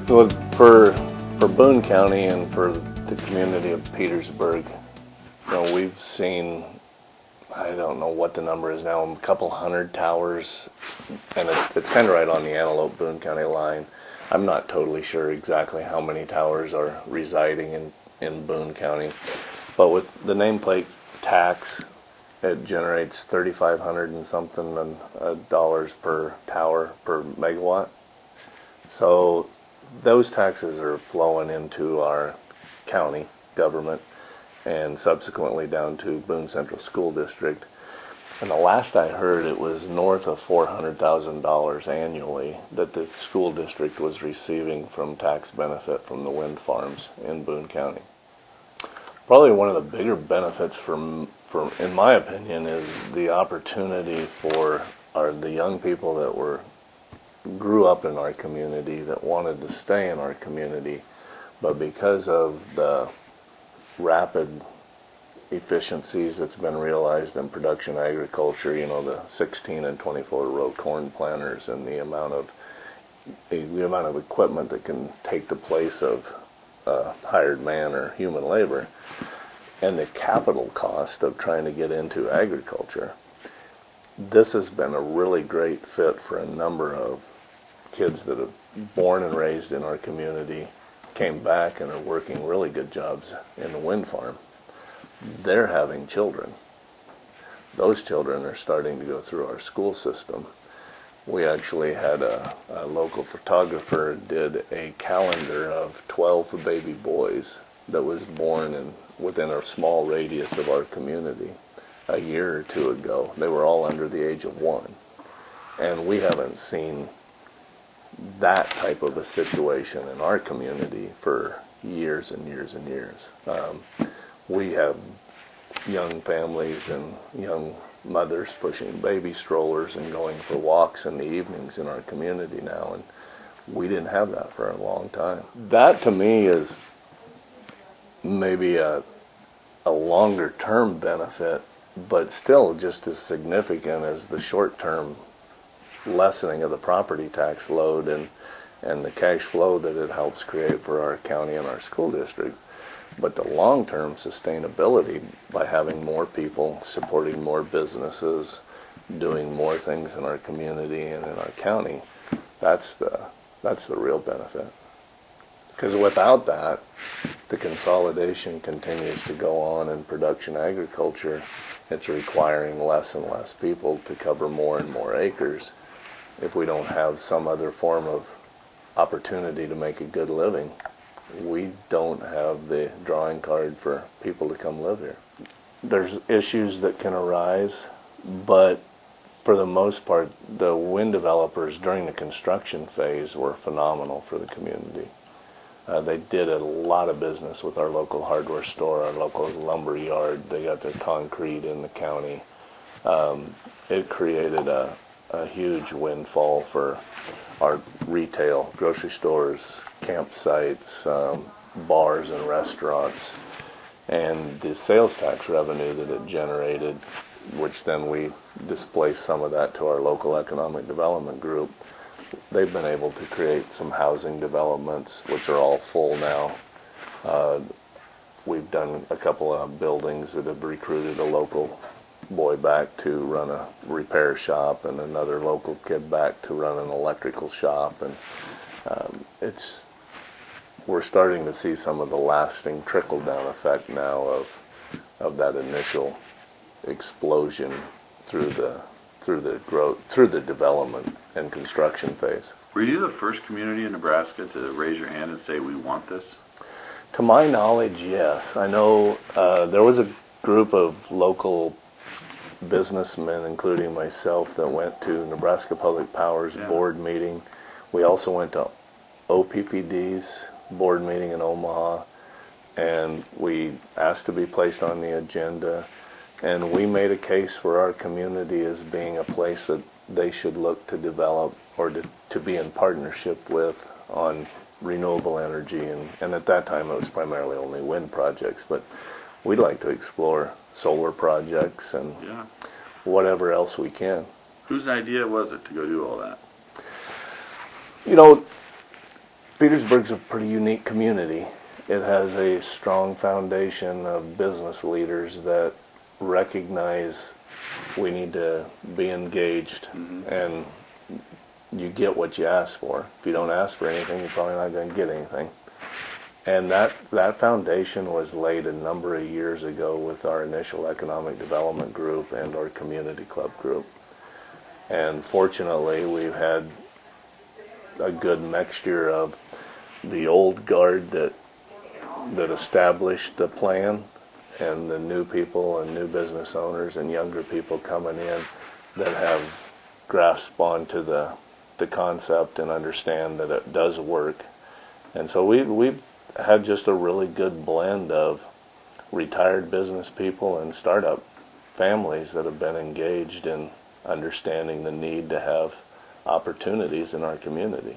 Well, for Boone County and for the community of Petersburg, we've seen, I don't know what the number is now, a couple hundred towers, and it's kind of right on the Antelope-Boone County line. I'm not totally sure exactly how many towers are residing in Boone County, but with the nameplate tax, it generates 3,500 and something dollars per tower per megawatt. So those taxes are flowing into our county government and subsequently down to Boone Central School District. And the last I heard, it was north of $400,000 annually that the school district was receiving from tax benefit from the wind farms in Boone County. Probably one of the bigger benefits in my opinion, is the opportunity for the young people that grew up in our community, that wanted to stay in our community, but because of the rapid efficiencies that's been realized in production agriculture, the 16 and 24 row corn planters and the amount of equipment that can take the place of hired man or human labor, and the capital cost of trying to get into agriculture, this has been a really great fit for a number of kids that have born and raised in our community, came back and are working really good jobs in the wind farm. They're having children. Those children are starting to go through our school system. We actually had a local photographer did a calendar of 12 baby boys that was born within a small radius of our community a year or two ago. They were all under the age of 1. And we haven't seen that type of a situation in our community for years and years and years. We have young families and young mothers pushing baby strollers and going for walks in the evenings in our community now, and we didn't have that for a long time. That to me is maybe a longer term benefit, but still just as significant as the short term lessening of the property tax load and the cash flow that it helps create for our county and our school district. But the long-term sustainability by having more people supporting more businesses, doing more things in our community and in our county, that's the real benefit. Because without that, the consolidation continues to go on in production agriculture. It's requiring less and less people to cover more and more acres. If we don't have some other form of opportunity to make a good living, we don't have the drawing card for people to come live here. There's issues that can arise, but for the most part, the wind developers during the construction phase were phenomenal for the community. They did a lot of business with our local hardware store, our local lumber yard. They got their concrete in the county. It created a huge windfall for our retail, grocery stores, campsites, bars and restaurants, and the sales tax revenue that it generated, which then we displaced some of that to our local economic development group. They've been able to create some housing developments, which are all full now. We've done a couple of buildings that have recruited a local boy back to run a repair shop and another local kid back to run an electrical shop, and we're starting to see some of the lasting trickle-down effect now of that initial explosion through the growth, through the development and construction phase. Were you the first community in Nebraska to raise your hand and say, we want this? To my knowledge, yes. I know there was a group of local businessmen, including myself, that went to Nebraska Public Power's board meeting. We also went to OPPD's board meeting in Omaha, and we asked to be placed on the agenda, and we made a case for our community as being a place that they should look to develop or to be in partnership with on renewable energy, and at that time it was primarily only wind projects, but we'd like to explore solar projects and whatever else we can. Whose idea was it to go do all that? Petersburg's a pretty unique community. It has a strong foundation of business leaders that recognize we need to be engaged, and you get what you ask for. If you don't ask for anything, you're probably not going to get anything. And that foundation was laid a number of years ago with our initial economic development group and our community club group. And fortunately, we've had a good mixture of the old guard that established the plan, and the new people and new business owners and younger people coming in that have grasped onto the concept and understand that it does work. And so we've had just a really good blend of retired business people and startup families that have been engaged in understanding the need to have opportunities in our community.